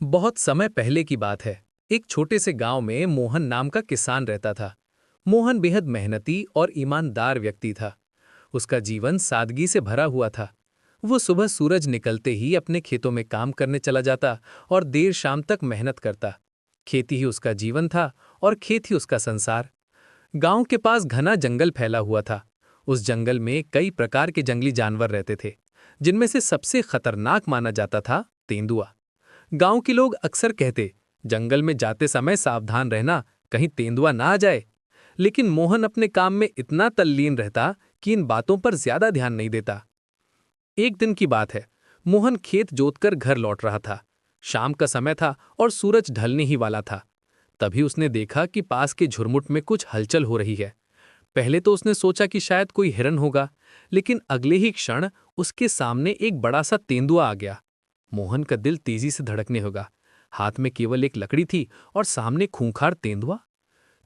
बहुत समय पहले की बात है। एक छोटे से गांव में मोहन नाम का किसान रहता था। मोहन बेहद मेहनती और ईमानदार व्यक्ति था। उसका जीवन सादगी से भरा हुआ था। वो सुबह सूरज निकलते ही अपने खेतों में काम करने चला जाता और देर शाम तक मेहनत करता। खेती ही उसका जीवन था और खेत ही उसका संसार। गांव के पास घना जंगल फैला हुआ था। उस जंगल में कई प्रकार के जंगली जानवर रहते थे, जिनमें से सबसे खतरनाक माना जाता था तेंदुआ। गांव के लोग अक्सर कहते, जंगल में जाते समय सावधान रहना, कहीं तेंदुआ ना आ जाए। लेकिन मोहन अपने काम में इतना तल्लीन रहता कि इन बातों पर ज्यादा ध्यान नहीं देता। एक दिन की बात है। मोहन खेत जोतकर घर लौट रहा था। शाम का समय था और सूरज ढलने ही वाला था। तभी उसने देखा कि पास के झुरमुट में कुछ हलचल हो रही है। पहले तो उसने सोचा कि शायद कोई हिरन होगा, लेकिन अगले ही क्षण उसके सामने एक बड़ा सा तेंदुआ आ गया। मोहन का दिल तेजी से धड़कने होगा। हाथ में केवल एक लकड़ी थी और सामने खूंखार तेंदुआ।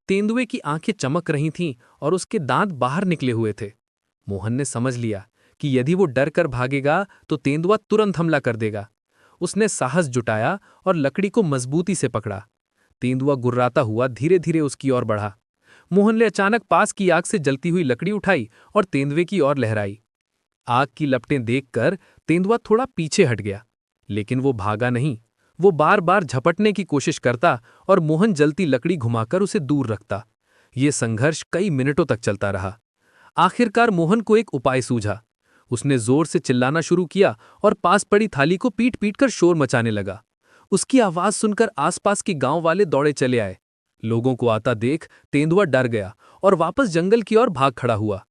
तेंदुए की आंखें चमक रही थीं और उसके दांत बाहर निकले हुए थे। मोहन ने समझ लिया कि यदि वो डर कर भागेगा तो तेंदुआ तुरंत हमला कर देगा। उसने साहस जुटाया और लकड़ी को मजबूती से पकड़ा। तेंदुआ गुर्राता हुआ धीरे धीरे उसकी ओर बढ़ा। मोहन ने अचानक पास की आग से जलती हुई लकड़ी उठाई और तेंदुए की ओर लहराई। आग की लपटें देखकर तेंदुआ थोड़ा पीछे हट गया, लेकिन वो भागा नहीं। वो बार बार झपटने की कोशिश करता और मोहन जलती लकड़ी घुमाकर उसे दूर रखता। ये संघर्ष कई मिनटों तक चलता रहा। आखिरकार मोहन को एक उपाय सूझा। उसने जोर से चिल्लाना शुरू किया और पास पड़ी थाली को पीट पीट कर शोर मचाने लगा। उसकी आवाज सुनकर आसपास के गांव वाले दौड़े चले आए। लोगों को आता देख तेंदुआ डर गया और वापस जंगल की ओर भाग खड़ा हुआ।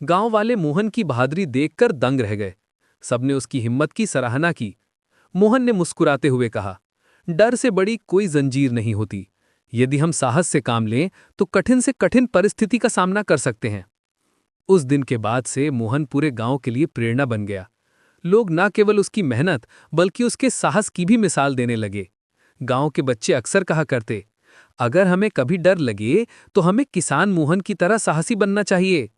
गांव वाले मोहन की बहादुरी देखकर दंग रह गए। सबने उसकी हिम्मत की सराहना की। मोहन ने मुस्कुराते हुए कहा, डर से बड़ी कोई जंजीर नहीं होती। यदि हम साहस से काम लें तो कठिन से कठिन परिस्थिति का सामना कर सकते हैं। उस दिन के बाद से मोहन पूरे गांव के लिए प्रेरणा बन गया। लोग न केवल उसकी मेहनत बल्कि उसके साहस की भी मिसाल देने लगे। गांव के बच्चे अक्सर कहा करते, अगर हमें कभी डर लगे तो हमें किसान मोहन की तरह साहसी बनना चाहिए।